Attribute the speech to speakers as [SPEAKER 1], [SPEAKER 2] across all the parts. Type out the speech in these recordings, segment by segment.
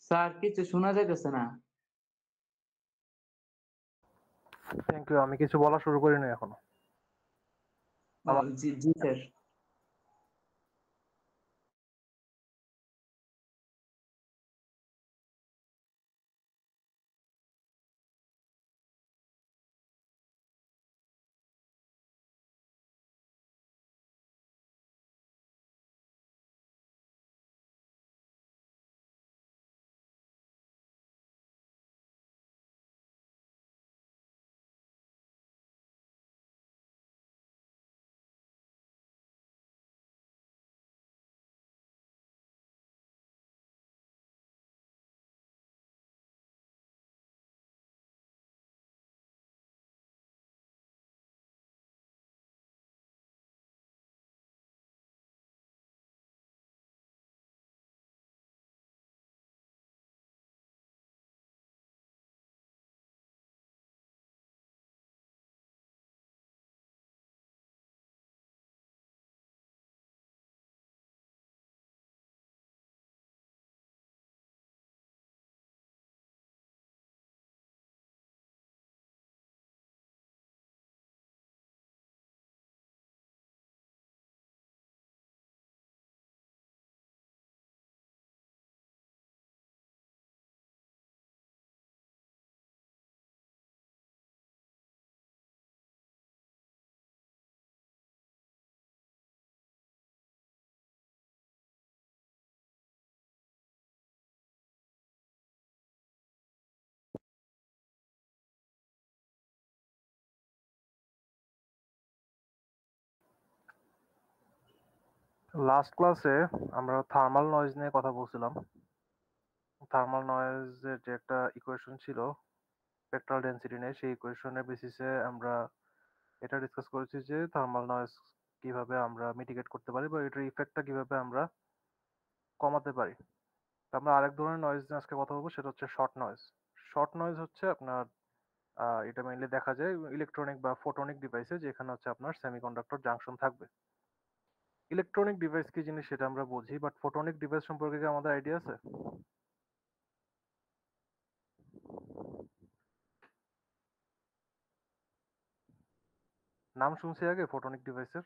[SPEAKER 1] Sir কিছু শোনা যাইতেছে না।
[SPEAKER 2] Thank you. আমি কিছু বলা শুরু করিনি এখনো।
[SPEAKER 1] ও, জি জি স্যার।
[SPEAKER 2] লাস্ট ক্লাসে আমরা থার্মাল নয়েজ নিয়ে কথা বলছিলাম। থার্মাল নয়েজের যে একটা ইকুয়েশন ছিল স্পেকট্রাল ডেনসিটি নিয়ে, সেই ইকুয়েশনের বেসিসে আমরা এটা ডিসকাস করেছি যে থার্মাল নয়েজ কিভাবে আমরা মিটিগেট করতে পারি বা এটার ইফেক্টটা কিভাবে আমরা কমাতে পারি। তো আমরা আরেক ধরনের নয়েজ নিয়ে আজকে কথা বলবো, সেটা হচ্ছে শর্ট নয়েজ। শর্ট নয়েজ হচ্ছে আপনার এটা মেইনলি দেখা যায় ইলেকট্রনিক বা ফোটনিক ডিভাইসে, যেখানে হচ্ছে আপনার সেমিকন্ডাক্টর জাংশন থাকবে। ইলেকট্রনিক ডিভাইস কি জিনিস সেটা আমরা বুঝি, বাট ফোটনিক ডিভাইস সম্পর্কে কি আমাদের আইডিয়া আছে? নাম শুনছি আগে ফোটনিক ডিভাইসের?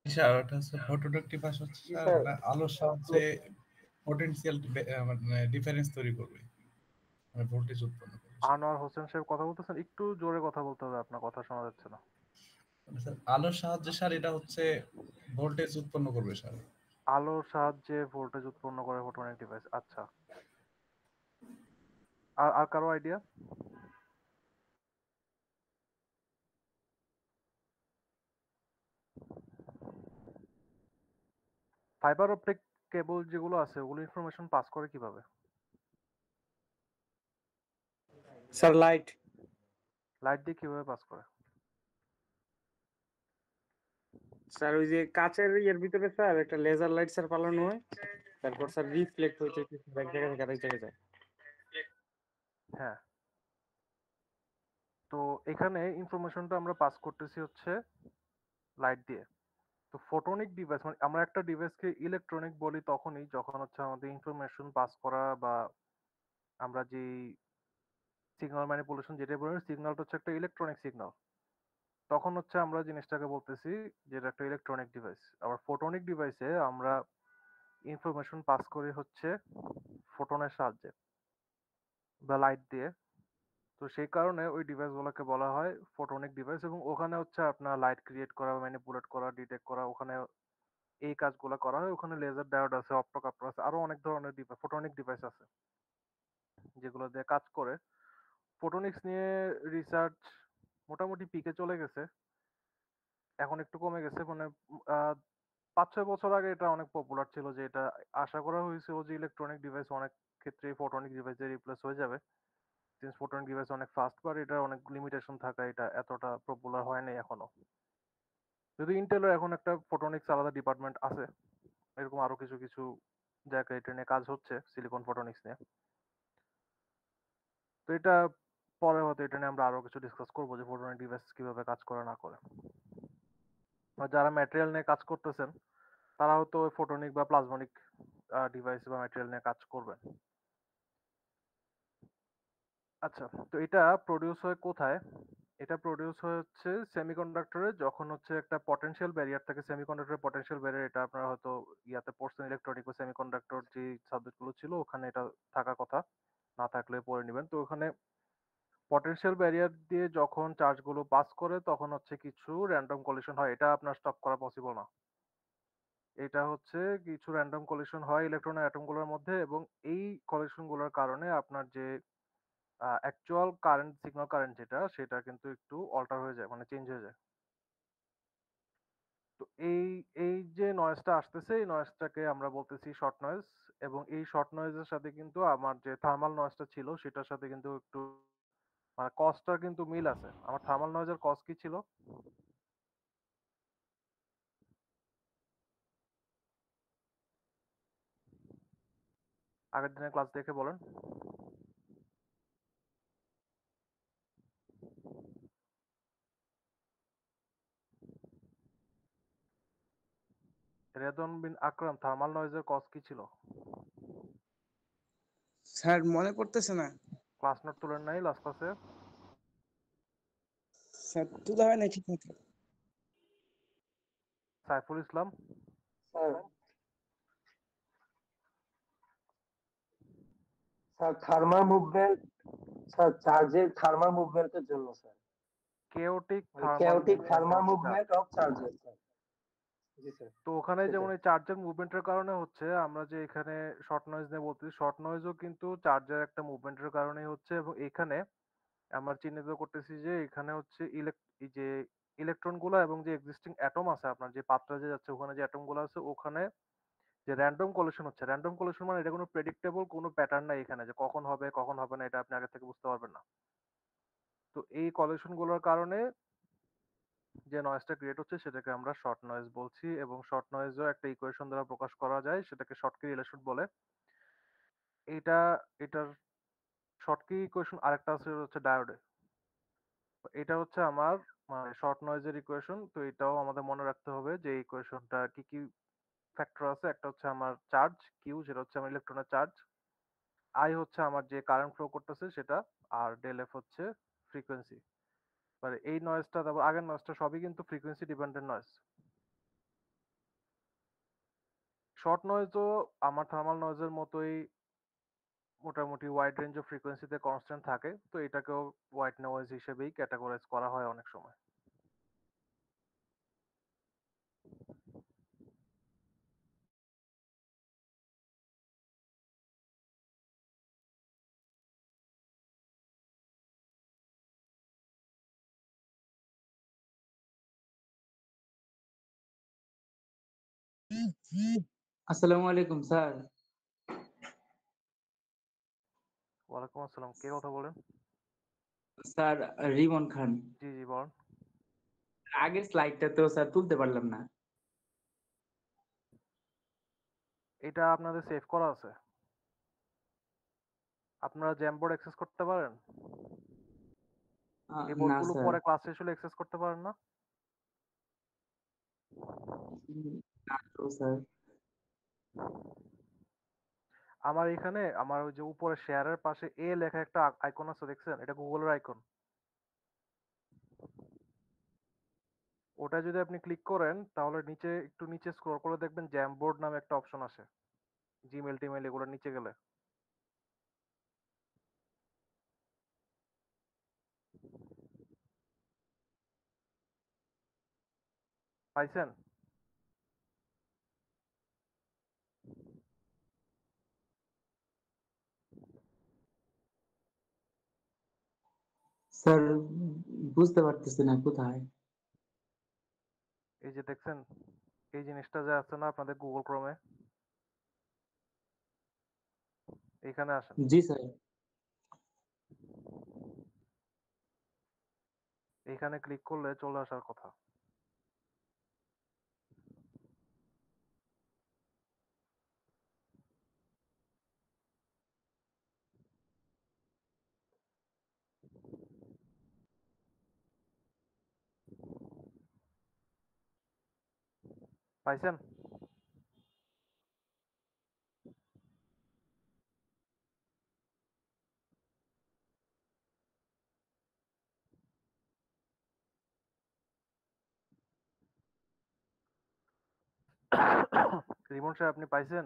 [SPEAKER 3] স্যার ওটা হচ্ছে ফটোডাক্টিভাস হচ্ছে স্যার মানে আলোর সাহায্যে পটেনশিয়াল মানে ডিফারেন্স তৈরি করবে, মানে ভোল্টেজ উৎপন্ন করবে।
[SPEAKER 2] আনোয়ার হোসেন সাহেব কথা বলতেছেন, একটু জোরে কথা বলতে হবে, আপনার কথা শোনা যাচ্ছে না।
[SPEAKER 3] মানে স্যার আলোর সাহায্যে স্যার এটা হচ্ছে ভোল্টেজ উৎপন্ন করবে স্যার।
[SPEAKER 2] আলোর সাহায্যে ভোল্টেজ উৎপন্ন করে ফোটনিক ডিভাইস, আচ্ছা। আর আর কারো আইডিয়া? ফাইবার অপটিক কেবল যেগুলো আছে ওগুলো ইনফরমেশন পাস করে কিভাবে?
[SPEAKER 4] স্যার লাইট
[SPEAKER 2] লাইট দিয়ে কিভাবে পাস করে?
[SPEAKER 4] স্যার ওই যে কাচের ইয়ের ভিতরে স্যার একটা লেজার লাইট স্যার পালানো হয়, তারপর স্যার রিফ্লেক্ট হইতে হইতে এক জায়গা থেকে আরেক জায়গায় যায়।
[SPEAKER 2] হ্যাঁ, তো এখানে ইনফরমেশনটা আমরা পাস করতেছি হচ্ছে লাইট দিয়ে। তো ফোটনিক ডিভাইস মানে আমরা একটা ডিভাইসকে ইলেকট্রনিক বলি তখনই যখন হচ্ছে আমাদের ইনফরমেশন পাস করা বা আমরা যে সিগন্যাল ম্যানিপুলেশন যেটা বলি, সিগন্যালটা হচ্ছে একটা ইলেকট্রনিক সিগন্যাল, তখন হচ্ছে আমরা জিনিসটাকে বলতেছি যেটা একটা ইলেকট্রনিক ডিভাইস। আবার ফোটনিক ডিভাইসে আমরা ইনফরমেশন পাস করি হচ্ছে ফোটনের সাহায্যে বা লাইট দিয়ে। তো সেই কারণে ওই ডিভাইসগুলোকে বলা হয় ফোটনিক ডিভাইস, এবং ওখানে হচ্ছে আপনার লাইট ক্রিয়েট করা, ম্যানিপুলেট করা, ডিটেক্ট করা, ওখানে এই কাজগুলো করা হয়। ওখানে লেজার ডায়োড আছে, অপ্টোকাপ্টার আছে, আরো অনেক ধরনের ফোটনিক ডিভাইস আছে যেগুলো দিয়ে কাজ করে। ফোটনিক্স নিয়ে রিসার্চ মোটামুটি পিকে চলে গেছে, এখন একটু কমে গেছে। মানে ৫-৬ বছর আগে এটা অনেক পপুলার ছিল, যে এটা আশা করা হয়েছিল যে ইলেকট্রনিক ডিভাইস অনেক ক্ষেত্রে ফোটনিক ডিভাইসে রিপ্লেস হয়ে যাবে, সিন্স ফোটনিক ডিভাইস অনেক ফাস্ট, বাট এটা অনেক লিমিটেশন থাকা এটা এতটা পপুলার হয় নাই এখনো। যদি ইন্টেলের এখন একটা ফোটনিক্স আলাদা ডিপার্টমেন্ট আছে, এরকম আরো কিছু কিছু জায়গায় এটা নিয়ে কাজ হচ্ছে, সিলিকন ফোটনিক্স নিয়ে। তো এটা পরে হয়তো এটা নিয়ে আমরা আরো কিছু ডিসকাস করবো যে ফোটনিক ডিভাইস কিভাবে কাজ করে না করে। আর যারা ম্যাটেরিয়াল নিয়ে কাজ করতেছেন তারা হয়তো ফোটনিক বা প্লাজমনিক ডিভাইস বা ম্যাটেরিয়াল নিয়ে কাজ করবেন। আচ্ছা, তো এটা প্রডিউস হয় কোথায়? এটা প্রডিউস হয় হচ্ছে সেমিকন্ডাক্টরে, যখন হচ্ছে একটা পটেনশিয়াল ব্যারিয়ার থাকে। সেমিকন্ডাক্টরের পটেনশিয়াল ব্যারিয়ার, এটা আপনারা হয়তো ইয়াতে পড়ছেন, ইলেকট্রনিক বা সেমিকন্ডাক্টর যে সাবজেক্ট গুলো ছিল ওখানে এটা থাকার কথা, না থাকলে পড়ে নিবেন। তো ওখানে পটেনশিয়াল ব্যারিয়ার দিয়ে যখন চার্জ গুলো পাস করে তখন হচ্ছে কিছু র্যান্ডম কলিশন হয়। এটা আপনার স্টপ করা পসিবল না। এটা হচ্ছে কিছু র্যান্ডম কলিশন হয় ইলেকট্রন আর অ্যাটম গুলোর মধ্যে, এবং এই কলিশন গুলোর কারণে আপনার যে অ্যাকচুয়াল কারেন্ট, সিগন্যাল কারেন্ট যেটা, সেটা কিন্তু একটু অল্টার হয়ে যায়, মানে চেঞ্জ হয়ে যায়। তো এই যে নয়েজটা আসতেছে, এই নয়েজটাকে আমরা বলতেছি শর্ট নয়েজ। এবং এই শর্ট নয়েজের সাথে কিন্তু আমার যে থার্মাল নয়েজটা ছিল সেটার সাথে কিন্তু একটু মানে কজটার কিন্তু মিল আছে। আমার থার্মাল নয়েজের কজ কি ছিল? আগের দিনের ক্লাস দেখে বলেন। রেদন বিন আকরাম, থার্মাল নয়েজের কজ কি ছিল?
[SPEAKER 5] স্যার মনে পড়তেছে না।
[SPEAKER 2] ক্লাস নোট তুলেন নাই লাস্ট ক্লাসে?
[SPEAKER 5] স্যার তোলা হয় না ঠিক মতো।
[SPEAKER 2] Saiful Islam?
[SPEAKER 6] Sir sir thermal movement, sir চার্জের থার্মাল মুভমেন্টের জন্য স্যার,
[SPEAKER 2] কেওটিক
[SPEAKER 6] মানে
[SPEAKER 2] thermal
[SPEAKER 6] chaotic
[SPEAKER 2] movement
[SPEAKER 6] thermal
[SPEAKER 2] of charge.
[SPEAKER 6] Movement of চার্জের স্যার। জি স্যার,
[SPEAKER 2] তো ওখানে যেমন
[SPEAKER 6] সেটাই।
[SPEAKER 2] এই চার্জের মুভমেন্টের কারণে হচ্ছে, আমরা যে এখানে শর্ট নয়েজ নিয়ে বলতেছি, শর্ট নয়েজও কিন্তু চার্জের একটা মুভমেন্টের কারণেই হচ্ছে। এবং এখানে আমরা চিহ্নিত করতেছি যে এখানে হচ্ছে এই যে ইলেকট্রন গুলা এবং যে এক্সিস্টিং অ্যাটম আছে, আপনার যে পাত্রে যে যাচ্ছে ওখানে যে অ্যাটম গুলো আছে, ওখানে যে র্যান্ডম কলিশন হচ্ছে। র্যান্ডম কলিশন মানে এটা কোনো প্রেডিক্টেবল কোনো প্যাটার্ন নাই এখানে, যে কখন হবে কখন হবে না এটা আপনি আগে থেকে বুঝতে পারবেন না। তো এই কলিশন গুলোর কারণে যে নয়েজটা ক্রিয়েট হচ্ছে সেটাকে আমরা শর্ট নয়েজ বলছি। এবং শর্ট নয়েজও একটা ইকুয়েশন দ্বারা প্রকাশ করা যায়, সেটাকে শর্টকি রিলেশন বলে। এটা এটার শর্টকি ইকুয়েশন আরেকটা আছে হচ্ছে ডায়োডে। এটা হচ্ছে আমার মানে শর্ট নয়েজের ইকুয়েশন। তো এটাও আমাদের মনে রাখতে হবে যে ইকুয়েশনটা কি কি ফ্যাক্টর আছে। একটা হচ্ছে আমার চার্জ কিউ, যেটা হচ্ছে আমার ইলেকট্রনের চার্জ। আই হচ্ছে আমার যে কারেন্ট ফ্লো করতেছে সেটা। আর ডেল এফ হচ্ছে ফ্রিকোয়েন্সি। মানে এই নয়েজটা, তারপর আগের নয়েজটা, সবই কিন্তু ফ্রিকোয়েন্সি ডিপেন্ডেন্ট নয়েজ। শর্ট নয়েজও আমার থার্মাল নয়েজের মতোই মোটামুটি ওয়াইড রেঞ্জ অফ ফ্রিকোয়েন্সিতে কনস্ট্যান্ট থাকে। তো এটাকেও হোয়াইট নয়েজ হিসেবেই ক্যাটাগরাইজ করা হয় অনেক সময়।
[SPEAKER 1] আসসালামু আলাইকুম স্যার।
[SPEAKER 2] ওয়ালাইকুম আসসালাম, কে কথা বলেন?
[SPEAKER 1] স্যার রিমন খান।
[SPEAKER 2] জি জি বলেন।
[SPEAKER 1] আগের স্লাইডটা তো স্যার তুলতে পারলাম না।
[SPEAKER 2] এটা আপনাদের সেভ করা আছে? আপনারা জ্যামবোর্ড অ্যাক্সেস করতে পারেন? এই
[SPEAKER 1] না
[SPEAKER 2] বোর্ডগুলো
[SPEAKER 1] স্যার।
[SPEAKER 2] পরে ক্লাস শেষ হলে অ্যাক্সেস করতে পারেন না?
[SPEAKER 1] না তো স্যার।
[SPEAKER 2] আমার এখানে আমার ওই যে উপরে শেয়ারের পাশে এ লেখা একটা আইকন আছে, দেখছেন? এটা গুগলের আইকন। ওটা যদি আপনি ক্লিক করেন তাহলে নিচে, একটু নিচে স্ক্রল করে দেখবেন জ্যামবোর্ড নামে একটা অপশন আসে। জিমেল টিমেল এগুলোর নিচে গেলে পাইছেন?
[SPEAKER 1] স্যার বুঝতে পারতেছি না কোথায়।
[SPEAKER 2] এই যে দেখছেন এই জিনিসটা যে আছে না আপনাদের গুগল ক্রোমে, এখানে আসেন।
[SPEAKER 1] জি স্যার।
[SPEAKER 2] এখানে ক্লিক করলে চলে আসার কথা। পাইছেন? রিমন সাহেব আপনি পাইছেন?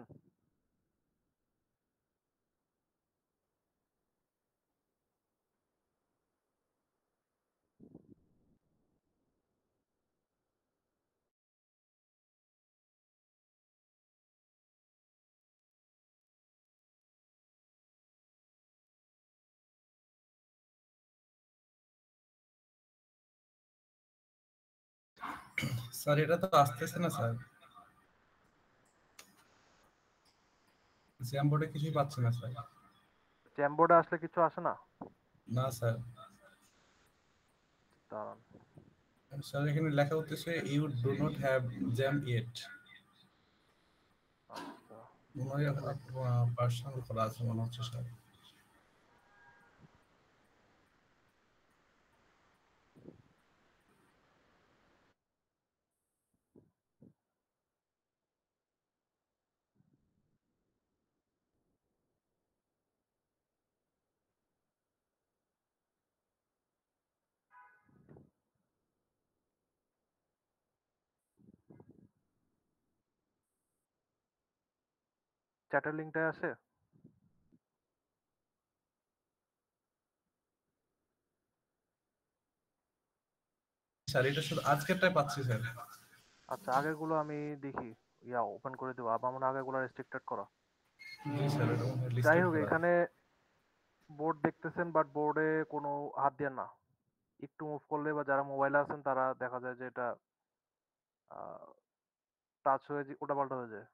[SPEAKER 3] স্যার এটা তো আসতেছে না স্যার, জ্যাম বোর্ডে কিছুই পাচ্ছি না স্যার।
[SPEAKER 2] চ্যামবোর্ডে আসলে কিছু আসে না?
[SPEAKER 3] না স্যার,
[SPEAKER 2] দাঁড়ান।
[SPEAKER 3] স্যার এখানে লেখা হচ্ছে you do not have jam yet.
[SPEAKER 2] আচ্ছা,
[SPEAKER 3] মনে হয় পার্সোনাল করা আছে মনে হচ্ছে স্যার।
[SPEAKER 2] চ্যাটের লিঙ্কটায় আসে?
[SPEAKER 3] স্যার এটা শুধু আজকেরটাই পাচ্ছি স্যার।
[SPEAKER 2] আচ্ছা, আগেরগুলো আমি দেখি, ওপেন করে দেবো। আবার মনে হয় আগেরগুলো রেস্ট্রিক্টেড করা।
[SPEAKER 3] জি স্যার, এটা মনে হয়
[SPEAKER 2] যাই
[SPEAKER 3] লিস্টেড
[SPEAKER 2] হোক,
[SPEAKER 3] করা।
[SPEAKER 2] এখানে বোর্ড দেখতেছেন, বাট বোর্ডে কোনো হাত দিয়ে না। একটু মুভ করলে বা যারা মোবাইলে আছেন তারা দেখা যায় যে এটা টাচ হয়ে উল্টাপাল্টা হয়ে যায়।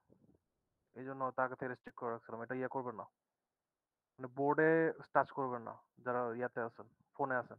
[SPEAKER 2] এই জন্য তাকে থেকে রেস্ট্রিক্ট করে রাখছিলাম, এটা করবেন না, মানে বোর্ডে টাচ করবেন না যারা ইয়াতে আছেন, ফোনে আছেন।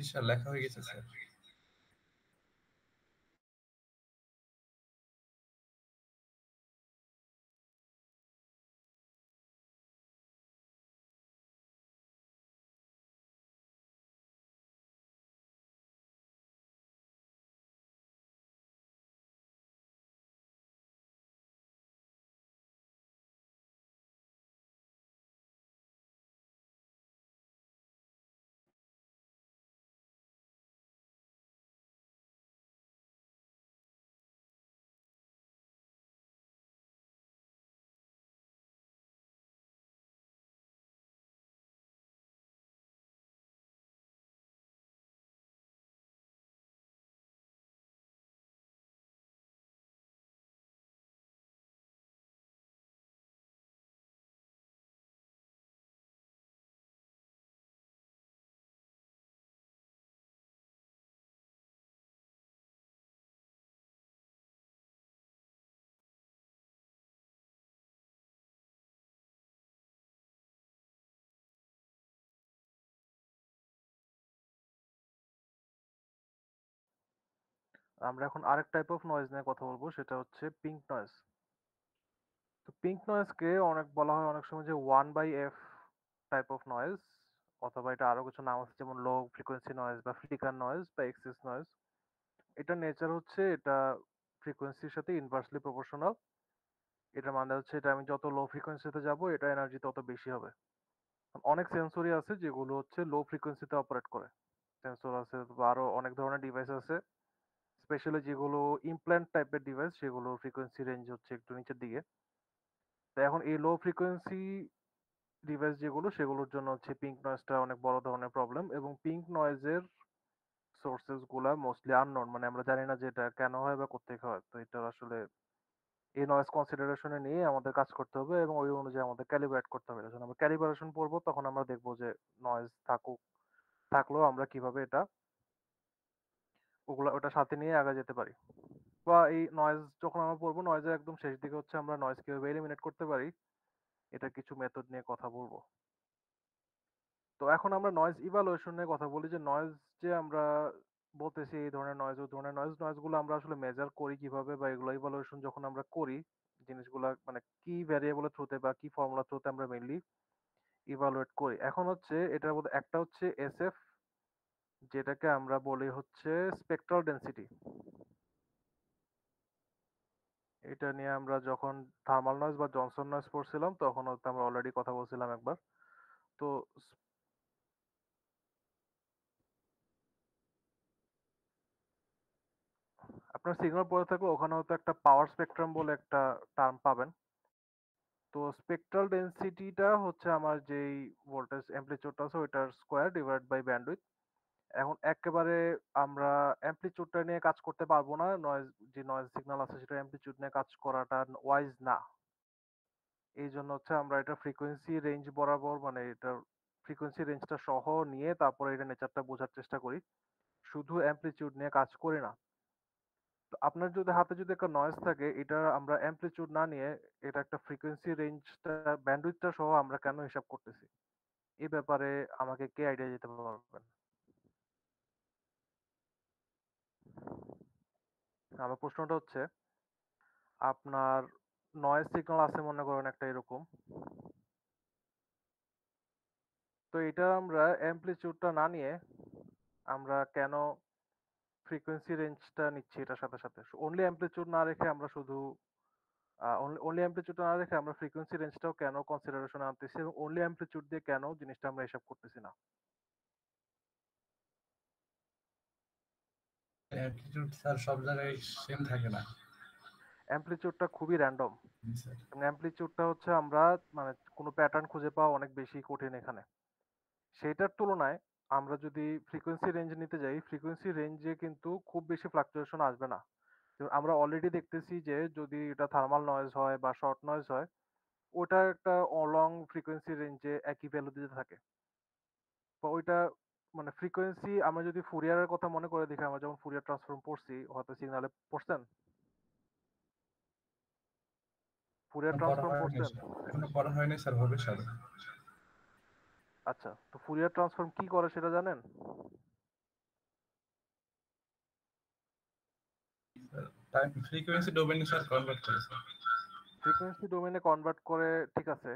[SPEAKER 3] জি স্যার, লেখা হয়ে গেছে স্যার।
[SPEAKER 2] আমরা এখন আরেক টাইপ অফ নয়েজ নিয়ে কথা বলবো, সেটা হচ্ছে পিঙ্ক নয়েজ। তো পিঙ্ক নয়েজকে অনেক বলা হয় অনেক সময় যে 1/f টাইপ অফ নয়েজ, অথবা এটা আরো কিছু নাম আছে যেমন লো ফ্রিকোয়েন্সি নয়েজ বা ফ্লিকার নয়েজ বা এক্সেস নয়েজ। এটা নেচার হচ্ছে এটা ফ্রিকোয়েন্সির সাথে ইনভার্সলি প্রপোর্শনাল। এটা মানে হচ্ছে এটা আমি যত লো ফ্রিকোয়েন্সিতে যাব এটা এনার্জি তত বেশি হবে। অনেক সেন্সরি আছে যেগুলো হচ্ছে লো ফ্রিকোয়েন্সিতে অপারেট করে, সেন্সর আছে বা আরো অনেক ধরনের ডিভাইস আছে, স্পেশালি যেগুলো ইমপ্ল্যান্ট টাইপের ডিভাইস সেগুলো ফ্রিকোয়েন্সি রেঞ্জ হচ্ছে একটু নিচের দিকে। তো এখন এই লো ফ্রিকোয়েন্সি ডিভাইস যেগুলো সেগুলোর জন্য হচ্ছে পিঙ্ক নয়েজটা অনেক বড় ধরনের প্রবলেম, এবং পিঙ্ক নয়েজের সোর্সেস গুলা মোস্টলি আননোন, মানে আমরা জানি না যে এটা কেন হয় বা কোত্থেকে হয়। তো এটা আসলে এই নয়েজ কনসিডারেশনে নিয়ে আমাদের কাজ করতে হবে এবং ওই অনুযায়ী আমাদের ক্যালিব্রেট করতে হবে। যখন আমরা ক্যালিব্রেশন পড়বো তখন আমরা দেখবো যে নয়েজ থাকলেও আমরা কিভাবে এটা ওটা সাথে নিয়ে আগে যেতে পারি, বা এই নয়েজ যখন আমরা পড়বো নয়েজের একদম শেষ দিকে হচ্ছে আমরা নয়েজ কিভাবে এলিমিনেট করতে পারি এটা কিছু মেথড নিয়ে কথা বলবো। তো এখন আমরা নয়েজ ইভালুয়েশন নিয়ে কথা বলি, যে নয়েজ যে আমরা বলতেছি এই ধরনের নয়েজ ওই ধরনের নয়েজগুলো আমরা আসলে মেজার করি কিভাবে, বা এগুলো ইভালুয়েশন যখন আমরা করি জিনিসগুলা মানে কি ভ্যারিয়েবলের থ্রুতে বা কি ফর্মুলা থ্রুতে আমরা মেইনলি ইভালুয়েট করি। এখন হচ্ছে এটার মধ্যে একটা হচ্ছে এসএফ, যেটাকে আমরা বলি হচ্ছে স্পেকট্রাল ডেনসিটি। এটা নিয়ে আমরা যখন থার্মাল নয়েজ বা জনসন নয়েজ পড়ছিলাম তখন হয়তো আমরা অলরেডি কথা বলছিলাম একবার। তো আপনার সিগন্যাল পড়ে থাকলে ওখানে হয়তো একটা পাওয়ার স্পেকট্রাম বলে একটা টার্ম পাবেন। তো স্পেকট্রাল ডেনসিটিটা হচ্ছে আমার যেই ভোল্টেজ অ্যামপ্লিটিউডটা আছে ওইটার স্কোয়ার ডিভাইড বাই ব্যান্ডউইথ। এখন একেবারে আমরা অ্যামপ্লিটিউডটা নিয়ে কাজ করতে পারবো না, নয়েজ যে নয়েজ সিগন্যাল আছে সেটা অ্যামপ্লিটিউড নিয়ে কাজ করাটা ওয়াইজ না। এই জন্য হচ্ছে আমরা এটা ফ্রিকোয়েন্সি রেঞ্জ বরাবর, মানে এটার ফ্রিকোয়েন্সি রেঞ্জটা সহ নিয়ে তারপরে এটা নেচারটা বোঝার চেষ্টা করি, শুধু অ্যামপ্লিটিউড নিয়ে কাজ করি না। তো আপনার যদি হাতে যদি একটা নয়েজ থাকে, এটা আমরা অ্যামপ্লিটিউড না নিয়ে এটা একটা ফ্রিকোয়েন্সি রেঞ্জটা ব্যান্ডউইথটা সহ আমরা কেন হিসাব করতেছি, এই ব্যাপারে আমাকে কে আইডিয়া দিতে পারবেন? আমার প্রশ্নটা হচ্ছে, আপনার নয়েজ সিগন্যাল আছে মনে করেন একটা এরকম, তো এটা আমরা অ্যামপ্লিটিউডটা না নিয়ে আমরা কেন ফ্রিকোয়েন্সি রেঞ্জটা নিচ্ছি এটার সাথে সাথে? অনলি অ্যামপ্লিটিউড না রেখে আমরা শুধু অনলি অ্যামপ্লিটিউড না রেখে আমরা ফ্রিকোয়েন্সি রেঞ্জটাও কেন কনসিডারেশনে আনতেছি, এবং অনলি অ্যামপ্লিটিউড দিয়ে কেন জিনিসটা আমরা হিসাব করতেছি না?
[SPEAKER 3] অ্যাটিটিউড স্যার সব জায়গায় সেম থাকে না।
[SPEAKER 2] অ্যামপ্লিটিউডটা খুবই র্যান্ডম,
[SPEAKER 3] জি স্যার।
[SPEAKER 2] এবং অ্যামপ্লিটিউডটা হচ্ছে আমরা মানে কোনো প্যাটার্ন খুঁজে পাওয়া অনেক বেশি কঠিন এখানে। সেটার তুলনায় আমরা যদি ফ্রিকোয়েন্সি রেঞ্জ নিতে যাই, ফ্রিকোয়েন্সি রেঞ্জে কিন্তু খুব বেশি ফ্লাকচুয়েশন আসবে না। তো আমরা অলরেডি দেখতেছি যে যদি এটা থার্মাল নয়েজ হয় বা শর্ট নয়েজ হয়, ওটা একটা লং ফ্রিকোয়েন্সি রেঞ্জে একই ভ্যালু দিতে থাকে। বা ওইটা মানে ফ্রিকোয়েন্সি আমরা যদি ফুরিয়ারের কথা মনে করে দেখি, আমরা যখন ফুরিয়ার ট্রান্সফর্ম পড়ছি হয়তো সিগনালে পড়ছেন, ফুরিয়ার
[SPEAKER 3] এখনো পড়া
[SPEAKER 2] ট্রান্সফর্ম
[SPEAKER 3] হয়নি
[SPEAKER 2] পড়ছেন?
[SPEAKER 3] স্যার, এখনো পড়া হয়নি স্যার, হবে স্যার।
[SPEAKER 2] আচ্ছা, তো ফুরিয়ার ট্রান্সফর্ম কি করে সেটা জানেন?
[SPEAKER 3] টাইম ফ্রিকোয়েন্সি ডোমেইনে স্যার কনভার্ট করে স্যার।
[SPEAKER 2] ফ্রিকোয়েন্সি ডোমেইনে কনভার্ট করে, ঠিক আছে।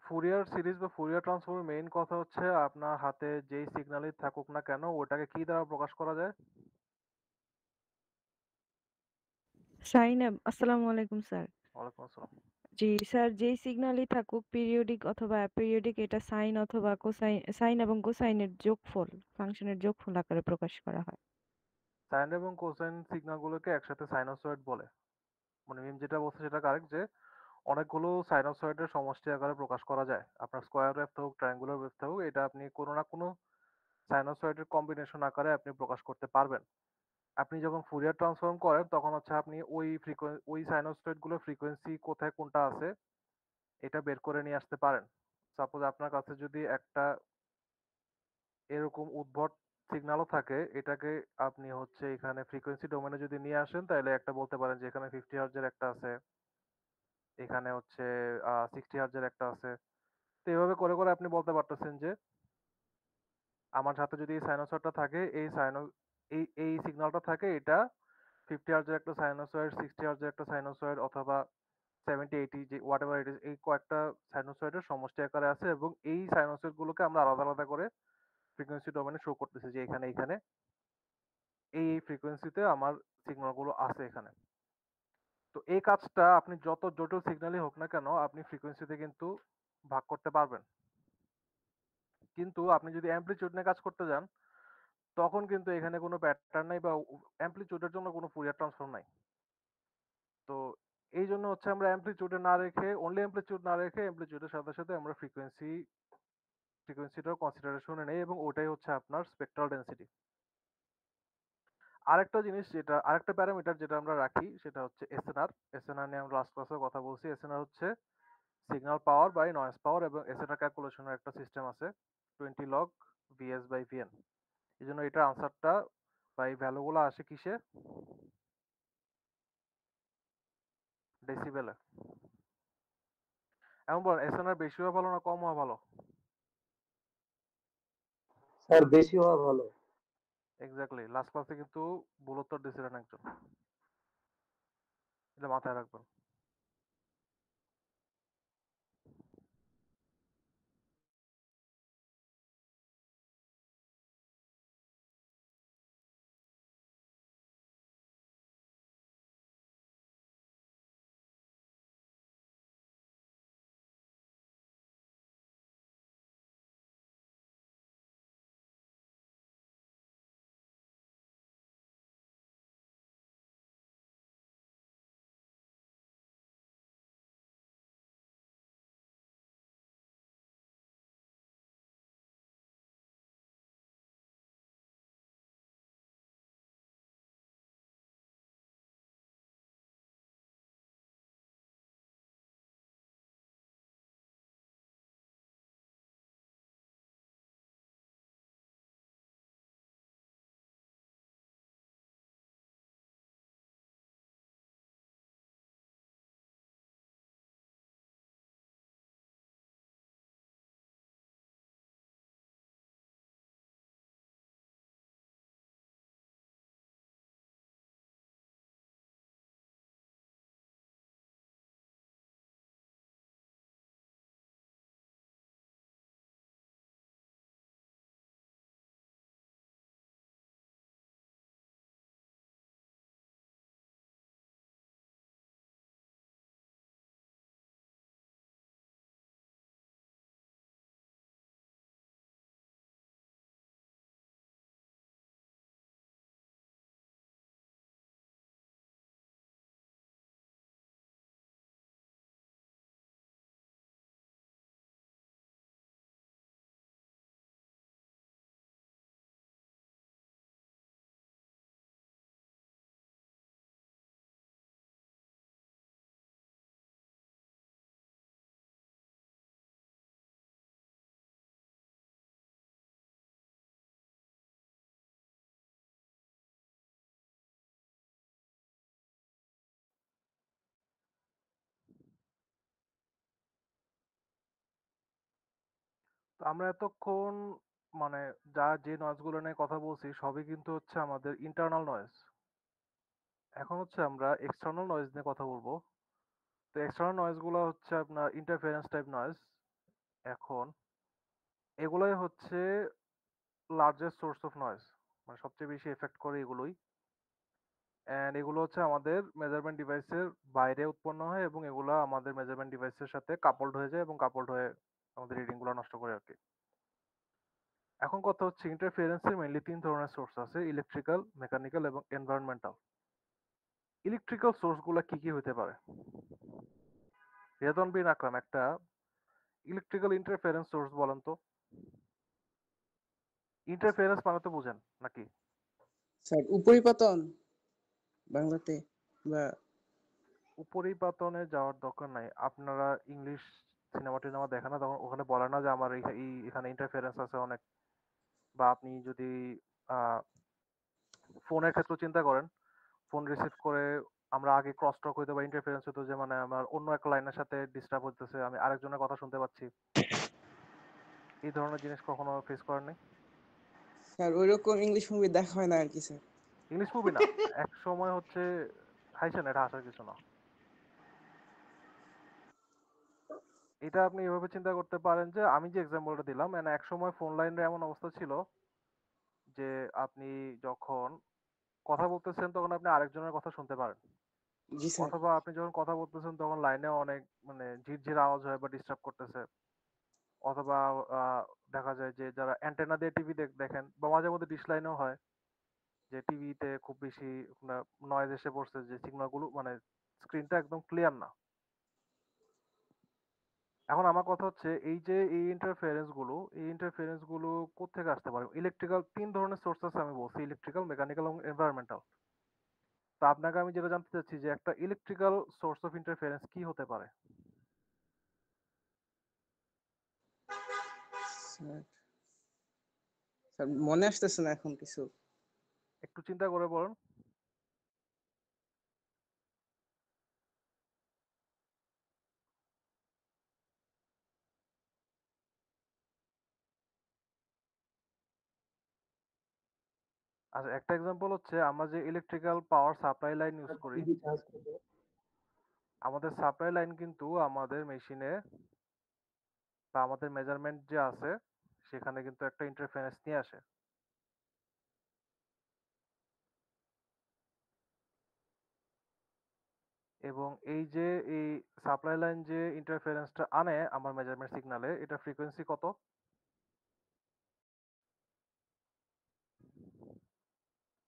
[SPEAKER 2] ফুরিয়ার সিরিজ বা ফুরিয়ার ট্রান্সফর্মের মেইন কথা হচ্ছে আপনার হাতে যেই সিগন্যালই থাকুক না কেন ওটাকে কি দ্বারা প্রকাশ করা যায়?
[SPEAKER 7] আসসালামু আলাইকুম স্যার।
[SPEAKER 2] ওয়ালাইকুম আসসালাম।
[SPEAKER 7] জি স্যার, যেই সিগন্যালই থাকুক পিরিয়ডিক অথবা অ্যাপিরিয়ডিক, এটা সাইন অথবা কোসাইন, সাইন এবং কোসাইনের যোগফল, ফাংশনের যোগফল আকারে প্রকাশ করা হয়।
[SPEAKER 2] সাইন এবং কোসাইন সিগন্যালগুলোকে একসাথে সাইনোসয়েড বলে। মানে মিম যেটা বলছে সেটা কারেক্ট যে অনেকগুলো সাইনোসয়েডের সমষ্টি আকারে প্রকাশ করা যায়। আপনার স্কোয়ার ওয়েভ থাকুক, ট্রায়াঙ্গুলার ওয়েভ থাকুক, এটা আপনি কোনো না কোনো সাইনোসয়েডের কম্বিনেশন আকারে আপনি প্রকাশ করতে পারবেন। আপনি যখন ফুরিয়ার ট্রান্সফর্ম করেন তখন হচ্ছে আপনি ওই সাইনোসয়েড গুলোর ফ্রিকোয়েন্সি কোথায় কোনটা আছে এটা বের করে নিয়ে আসতে পারেন। সাপোজ আপনার কাছে যদি একটা এরকম উদ্ভট সিগন্যালও থাকে, এটাকে আপনি হচ্ছে এখানে ফ্রিকোয়েন্সি ডোমেনে যদি নিয়ে আসেন তাহলে একটা বলতে পারেন যে এখানে 50 হার্জের একটা আছে, এখানে হচ্ছে 60 হার্জের একটা আছে। তো এভাবে করে করে আপনি বলতে পারতেছেন যে আমার সাথে যদি এই সাইনোসয়েডটা থাকে, এই সিগন্যালটা থাকে, এটা 50 হার্জের একটা সাইনোসয়েড, 60 হার্জের একটা সাইনোসয়েড, অথবা 70 80 যে হোয়াট এভার ইট ইজ, এই কয়েকটা সাইনোসয়েডের সমষ্টি আকারে আছে এবং এই সাইনোসয়েড গুলোকে আমরা আলাদা আলাদা করে ফ্রিকোয়েন্সি ডোমেনে শো করতেছি যে এখানে এখানে এই ফ্রিকোয়েন্সিতে আমার সিগন্যাল গুলো আছে এখানে। তো এই কাজটা আপনি যত জটিল সিগন্যালই হোক না কেন আপনি ফ্রিকোয়েন্সিতে কিন্তু ভাগ করতে পারবেন। কিন্তু আপনি যদি অ্যামপ্লিচিউড নিয়ে কাজ করতে যান তখন কিন্তু এখানে কোনো প্যাটার্ন নাই বা অ্যামপ্লিচিউডের জন্য কোনো ফুরিয়ার ট্রান্সফর্ম নাই। তো এই জন্য হচ্ছে আমরা অ্যামপ্লিচিউডে না রেখে, অনলি অ্যামপ্লিচিউড না রেখে অ্যামপ্লিচিউডের সাথে সাথে আমরা ফ্রিকোয়েন্সিটাও কনসিডারেশনে নেই এবং ওটাই হচ্ছে আপনার স্পেকট্রাল ডেনসিটি। আরেকটা জিনিস যেটা, আরেকটা প্যারামিটার যেটা আমরা রাখি সেটা হচ্ছে এসএনআর। এসএনআর নিয়ে আমরা লাস্ট ক্লাসে কথা বলছি। এসএনআর হচ্ছে সিগন্যাল পাওয়ার বাই নয়েজ পাওয়ার এবং এসএনআর ক্যালকুলেশনের একটা সিস্টেম আছে 20 লগ ভিএস বাই ভিএন। এই জন্য এটার আনসারটা বা এই ভ্যালুগুলো আসে কিসে? ডেসিবেলে। এমন বলেন এসএনআর বেশি হওয়া ভালো না কম হওয়া ভালো?
[SPEAKER 6] স্যার বেশি হওয়া ভালো।
[SPEAKER 2] এক্স্যাক্টলি, লাস্ট ক্লাসে কিন্তু ভুল উত্তর দিয়েছিলেন একজন, এটা মাথায় রাখবেন। তো আমরা এতক্ষণ মানে যে নয়েজ গুলো নিয়ে কথা বলছি সবই কিন্তু হচ্ছে আমাদের ইন্টারনাল নয়েজ। এখন হচ্ছে আমরা এক্সটার্নাল নয়েজ নিয়ে কথা বলবো। তো এক্সটার্নাল নয়েজ গুলো হচ্ছে আপনার ইন্টারফারেন্স টাইপ নয়েজ। এখন এগুলাই হচ্ছে লার্জেস্ট সোর্স অফ নয়েজ, মানে সবচেয়ে বেশি এফেক্ট করে এগুলোই। এন্ড এগুলো হচ্ছে আমাদের মেজারমেন্ট ডিভাইসের বাইরে উৎপন্ন হয় এবং এগুলো আমাদের মেজারমেন্ট ডিভাইসের সাথে কাপলড হয়ে যায় এবং কাপলড হয়ে আমাদের রিডিং গুলো নষ্ট করে আর কি। এখন কথা হচ্ছে ইন্টারফারেন্সের মেইনলি তিন ধরনের সোর্স আছে: ইলেকট্রিক্যাল, মেকানিক্যাল এবং এনভায়রনমেন্টাল। ইলেকট্রিক্যাল সোর্স গুলা কি কি হতে পারে? রেদন বিন আকরাম, একটা ইলেকট্রিক্যাল ইন্টারফারেন্স সোর্স বলেন তো। ইন্টারফারেন্স মানে তো বুঝেন নাকি?
[SPEAKER 5] স্যার উপরিপতন বাংলাতে বা
[SPEAKER 2] উপরিপাতনে যাওয়ার দরকার নাই। আপনারা ইংলিশ সিনেমা টিনেমা দেখেন না, তখন ওখানে বলে না যে আমার এখানে ইন্টারফারেন্স আছে অনেক। বা আপনি যদি ফোনের ক্ষেত্রে চিন্তা করেন, ফোন রিসিভ করে আমরা আগে ক্রস টক হইতো বা ইন্টারফারেন্স হতো, যে মানে আমার অন্য একটা লাইনের সাথে ডিস্টার্ব হতেছে, আমি আরেকজনের কথা শুনতে পাচ্ছি। এই ধরনের জিনিস কখনো ফেস করেন নাই?
[SPEAKER 5] স্যার ওইরকম ইংলিশ মুভি দেখা হয় না আর কি স্যার।
[SPEAKER 2] ইংলিশ মুভি না, এক সময় হচ্ছে হাইছেন, এটা হাসার কিছু না। এটা আপনি এভাবে চিন্তা করতে পারেন যে আমি যে এক্সাম্পলটা দিলাম, মানে এক সময় ফোন লাইনের এমন অবস্থা ছিল যে আপনি যখন কথা বলতেছেন তখন আপনি আরেকজনের কথা শুনতে পারেন,
[SPEAKER 5] জি স্যার।
[SPEAKER 2] অথবা আপনি যখন কথা বলতেছেন তখন লাইনে অনেক মানে ঝিরঝির আওয়াজ হয় বা ডিস্টার্ব করতেছে, অথবা দেখা যায় যে যারা অ্যান্টেনা দিয়ে টিভি দেখেন, বা মাঝে মধ্যে ডিশ লাইনেও হয় যে টিভিতে খুব বেশি নয়েজ এসে পড়ছে, যে সিগন্যালগুলো মানে স্ক্রিনটা একদম ক্লিয়ার না। এখন আমার কথা হচ্ছে এই যে এই ইন্টারফারেন্স গুলো কোত্থেকে আসতে পারে? ইলেকট্রিক্যাল তিন ধরনের সোর্স আছে আমি বলছি: ইলেকট্রিক্যাল, মেকানিক্যাল এবং এনভায়রনমেন্টাল। তো আপনাকে আমি যেটা জানতে চাচ্ছি যে একটা ইলেকট্রিক্যাল সোর্স অফ ইন্টারফারেন্স কি হতে পারে?
[SPEAKER 5] স্যার স্যার মনে আসতেছে না এখন কিছু।
[SPEAKER 2] একটু চিন্তা করে বলুন। আচ্ছা, একটা এক্সাম্পল হচ্ছে আমরা যে electrical power supply line use করি,
[SPEAKER 6] টিভি চার্জ করবে।
[SPEAKER 2] আমাদের সাপ্লাই লাইন কিন্তু আমাদের মেশিনে বা আমাদের মেজারমেন্ট যে আছে সেখানে কিন্তু একটা ইন্টারফারেন্স নিয়ে আসে। এবং এই যে এই সাপ্লাই লাইন যে ইন্টারফারেন্সটা আনে আমার মেজারমেন্ট সিগনালে, এটা ফ্রিকোয়েন্সি কত?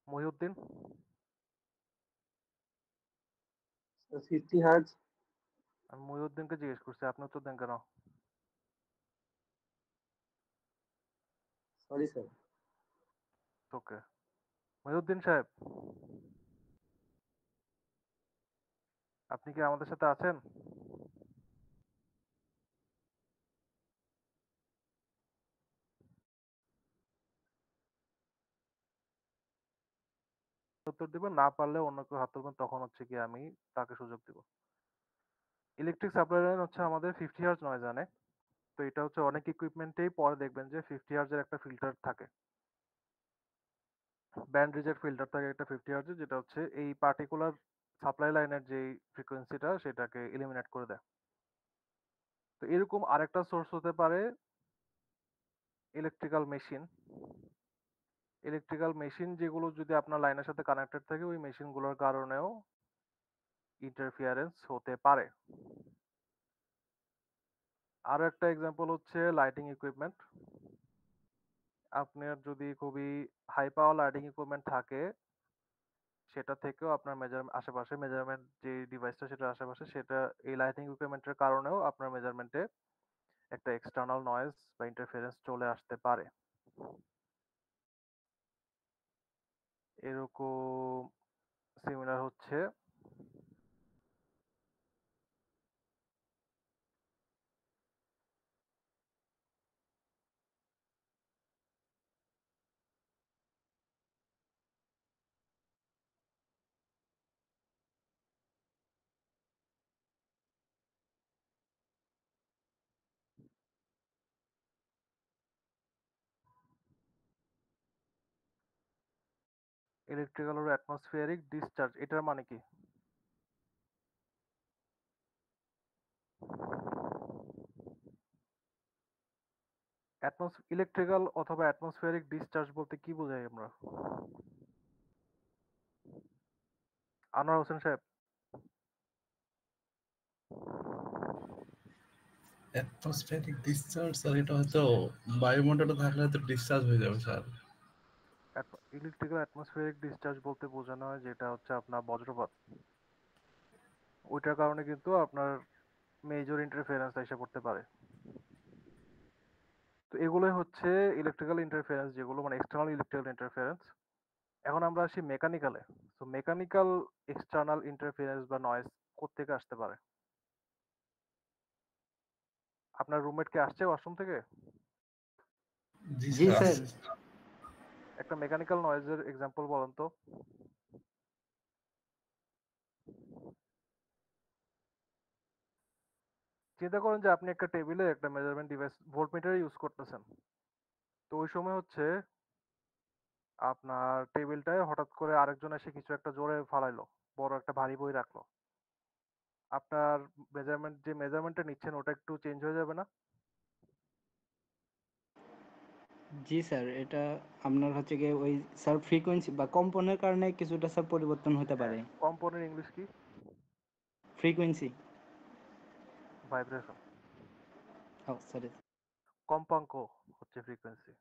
[SPEAKER 2] মহিউদ্দিন?
[SPEAKER 6] 50 হার্জ।
[SPEAKER 2] আমি মহিউদ্দিনকে জিজ্ঞেস করছি, আপনি উত্তর দেন কেন?
[SPEAKER 6] Sorry sir.
[SPEAKER 2] ওকে, মহিউদ্দিন সাহেব, আপনি কি আমাদের সাথে আছেন? উত্তর দিবেন, না পারলে অন্য কেউ হাত তুলবেন, তখন হচ্ছে কি আমি তাকে সুযোগ দিব। ইলেকট্রিক সাপ্লাই লাইন হচ্ছে আমাদের 50 হার্জ নয়েজ আনে। তো এটা হচ্ছে অনেক ইকুইপমেন্টেই পরে দেখবেন যে 50 হার্জের একটা ফিল্টার থাকে, ব্যান্ড রিজেক্ট ফিল্টার থাকে একটা 50 হার্জের, যেটা হচ্ছে এই পার্টিকুলার সাপ্লাই লাইনের যে ফ্রিকোয়েন্সিটা সেটাকে এলিমিনেট করে দেয়। তো এরকম আরেকটা সোর্স হতে পারে ইলেকট্রিক্যাল মেশিন। ইলেকট্রিক্যাল মেশিন যেগুলো যদি আপনার লাইনের সাথে কানেক্টেড থাকে, ওই মেশিনগুলোর কারণেও ইন্টারফিয়ারেন্স হতে পারে। আরো একটা এক্সাম্পল হচ্ছে লাইটিং ইকুইপমেন্ট। আপনার যদি খুবই হাই পাওয়ার লাইটিং ইকুইপমেন্ট থাকে, সেটা থেকেও আপনার আশেপাশে মেজারমেন্ট যে ডিভাইসটা সেটার আশেপাশে, সেটা এই লাইটিং ইকুইপমেন্টের কারণেও আপনার মেজারমেন্টে একটা এক্সটার্নাল নয়েজ বা ইন্টারফারেন্স চলে আসতে পারে। এরকম সিমিলার হচ্ছে ইলেকট্রিক্যাল আর অ্যাটমসফিয়ারিক ডিসচার্জ এটার মানে কি? ইলেকট্রিক্যাল অথবা অ্যাটমসফিয়ারিক ডিসচার্জ বলতে কি বোঝাই আমরা? আনোয়ার হোসেন সাহেব।
[SPEAKER 3] অ্যাটমসফিয়ারিক ডিসচার্জ, আর এটা হয়তো বায়ুমণ্ডলে থাকলে হয়তো ডিসচার্জ হয়ে যাবে স্যার।
[SPEAKER 2] ইলেকট্রিক্যাল অ্যাটমসফিয়ারিক ডিসচার্জ বলতে বোঝানো হয় যেটা হচ্ছে আপনার বজ্রপাত, ওইটার কারণে কিন্তু আপনার মেজর ইন্টারফেরেন্স এসে পড়তে পারে। তো এগুলোই হচ্ছে ইলেকট্রিক্যাল ইন্টারফেরেন্স, যেগুলো মানে এক্সটার্নাল ইলেকট্রিক্যাল ইন্টারফেরেন্স। এখন আমরা আসি মেকানিক্যালে। তো মেকানিক্যাল এক্সটার্নাল ইন্টারফেরেন্স বা নয়েজ কোত্থেকে আসতে পারে? আপনার রুমমেট কে আসছে ওয়াশরুম থেকে?
[SPEAKER 3] জি
[SPEAKER 1] জি
[SPEAKER 3] স্যার
[SPEAKER 1] স্যার।
[SPEAKER 3] আসছে।
[SPEAKER 2] একটা মেকানিক্যাল নয়েজের এক্সাম্পল বলেন তো। চিন্তা করেন যে আপনি একটা টেবিলে একটা মেজারমেন্ট ডিভাইস ভোল্টমিটার ইউজ করতেছেন। তো ওই সময় হচ্ছে আপনার টেবিলটায় হঠাৎ করে আরেকজন এসে কিছু একটা জোরে ফালাইলো, বড় একটা ভারী বই রাখলো। আপনার যে মেজারমেন্টটা নিচ্ছেন ওটা একটু চেঞ্জ হয়ে যাবে না?
[SPEAKER 1] জি স্যার, এটা আপনার হচ্ছে গিয়ে ওই স্যার ফ্রিকোয়েন্সি বা কম্পনের কারণে কিছুটা স্যার পরিবর্তন হতে পারে।
[SPEAKER 2] কম্পনের ইংলিশ কি?
[SPEAKER 1] ফ্রিকোয়েন্সি।
[SPEAKER 2] ভাইব্রেশন।
[SPEAKER 1] ও সরি।
[SPEAKER 2] কম্পাঙ্ক হচ্ছে ফ্রিকোয়েন্সি।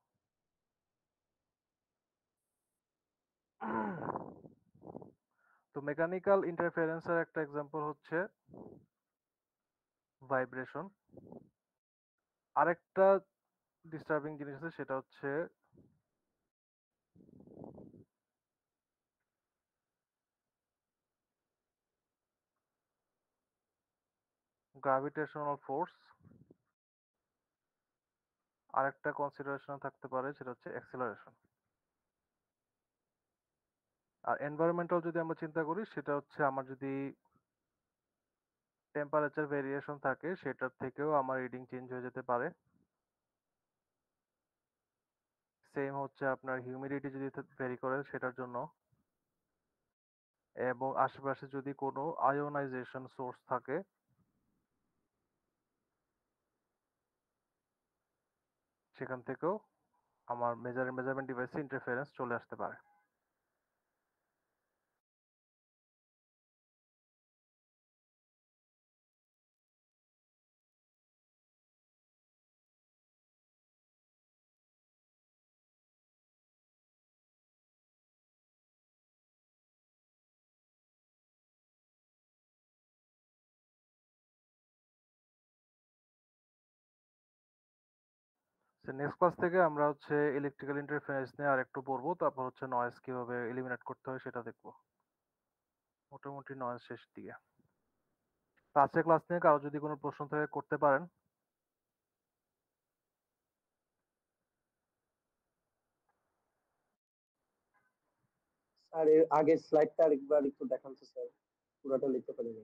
[SPEAKER 2] তো মেকানিক্যাল ইন্টারফারেন্সের একটা এক্সাম্পল হচ্ছে ভাইব্রেশন। আরেকটা ডিস্টার্বিং জিনিস আছে, সেটা হচ্ছে গ্র্যাভিটেশনাল ফোর্স। আরেকটা কনসিডারেশন থাকতে পারে, সেটা হচ্ছে অ্যাক্সিলারেশন। আর এনভায়রনমেন্টাল যদি আমরা চিন্তা করি, সেটা হচ্ছে আমার যদি টেম্পারেচার ভেরিয়েশন থাকে সেটার থেকেও আমার রিডিং চেঞ্জ হয়ে যেতে পারে। সেম হচ্ছে আপনার হিউমিডিটি যদি ভেরি করে সেটার জন্য, এবং আশেপাশে যদি কোনো আয়োনাইজেশন সোর্স থাকে সেখান থেকেও আমার মেজারমেন্ট ডিভাইসে ইন্টারফারেন্স চলে আসতে পারে। নেক্সট ক্লাস থেকে আমরা হচ্ছে ইলেকট্রিক্যাল ইন্টারফারেন্স নিয়ে আর একটু পড়বো, তারপর হচ্ছে নয়েজ কিভাবে এলিমিনেট করতে হয় সেটা দেখবো। মোটামুটি নয়েজ শেষের দিকে। তো আজকের ক্লাস নিয়ে কারো যদি কোনো প্রশ্ন থাকে করতে পারেন।
[SPEAKER 6] স্যার এর আগের স্লাইডটা আরেকবার একটু দেখান তো স্যার, পুরোটা লিখতে পারিনি।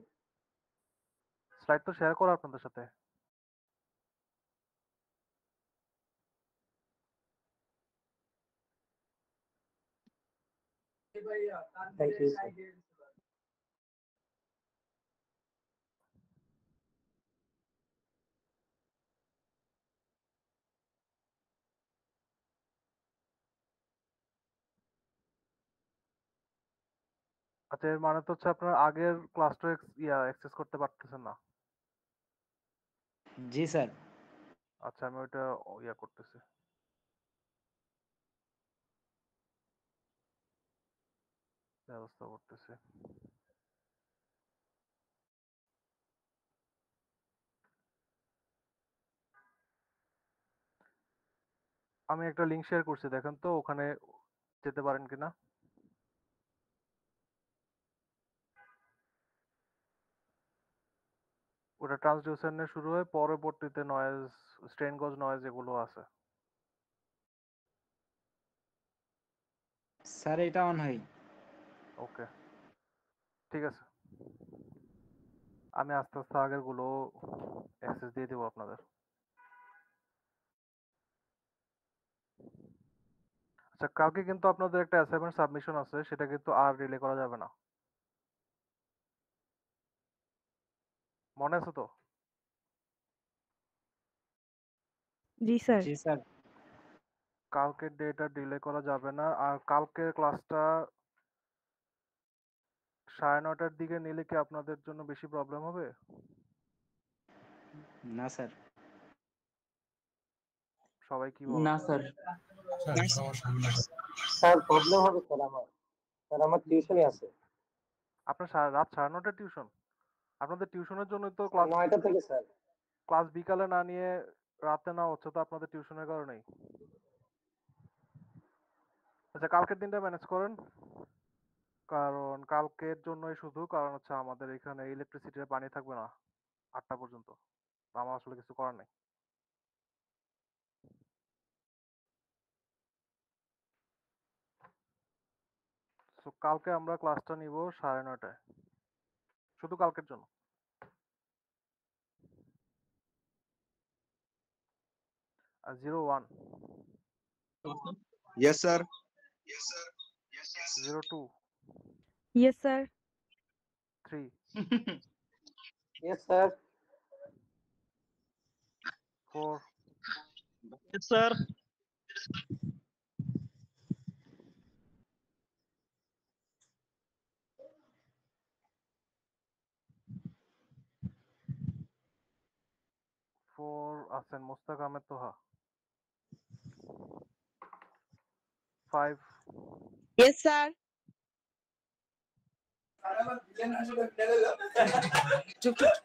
[SPEAKER 2] স্লাইড তো শেয়ার করা আপনাদের সাথে।
[SPEAKER 6] Thank you sir.
[SPEAKER 2] আচ্ছা, এর মানে তো হচ্ছে আপনার আগের ক্লাসটা অ্যাক্সেস করতে পারতেছেন না।
[SPEAKER 1] জি স্যার।
[SPEAKER 2] আচ্ছা, আমি ওইটা করতেছি, ব্যবস্থা করতেছি। আমি একটা লিংক শেয়ার করছি, দেখেন তো ওখানে যেতে পারেন কিনা। ওটা ট্রান্সডিউসার শুরু হয়, পরবর্তীতে নয়েজ, স্ট্রেন গজ নয়েজ এগুলো আছে।
[SPEAKER 1] স্যার এটা অন হয়।
[SPEAKER 2] ওকে, ঠিক আছে। আমি আস্তে আস্তে আগের গুলো অ্যাক্সেস দিয়ে দেবো আপনাদের। আচ্ছা, কালকে কিন্তু আপনাদের একটা অ্যাসাইনমেন্ট সাবমিশন আছে, সেটা কিন্তু আর ডিলে করা যাবে না। মনে আছে তো?
[SPEAKER 7] জি স্যার।
[SPEAKER 1] জি স্যার।
[SPEAKER 2] কালকের ডেটা ডিলে করা যাবে না। আর কালকের ক্লাসটা 9:30টার দিকে নিলে কি আপনাদের জন্য বেশি প্রবলেম হবে?
[SPEAKER 1] না স্যার।
[SPEAKER 2] সবাই কি বলেন?
[SPEAKER 8] না স্যার।
[SPEAKER 3] স্যার সমস্যা হবে না।
[SPEAKER 6] স্যার প্রবলেম হবে স্যার আমার টিউশনই আছে
[SPEAKER 2] আপনার রাত 9:30 টিউশন? আপনাদের টিউশনের জন্য তো
[SPEAKER 6] স্যার, 9টা থেকে স্যার।
[SPEAKER 2] ক্লাস বিকালে না নিয়ে রাতে না হচ্ছে তো আপনাদের টিউশনের কারণেই। আচ্ছা, কালকের দিনটা ম্যানেজ করেন, কারণ কালকের জন্যই শুধু, কারণ হচ্ছে আমাদের এখানে ইলেকট্রিসিটির পানি থাকবে না 8টা পর্যন্ত। আমার আসলে কিছু করার নেই। তো কালকে আমরা ক্লাসটা নিব 9:30টায়, শুধু কালকের জন্য। আর 01,
[SPEAKER 9] Yes, sir.
[SPEAKER 2] 02,
[SPEAKER 7] yes sir.
[SPEAKER 2] 3,
[SPEAKER 6] yes sir.
[SPEAKER 2] 4,
[SPEAKER 9] Yes, sir.
[SPEAKER 2] 4 আছেন মোস্তাক আহমেদ তোহা। 5,
[SPEAKER 10] yes sir. চুপ চুপ।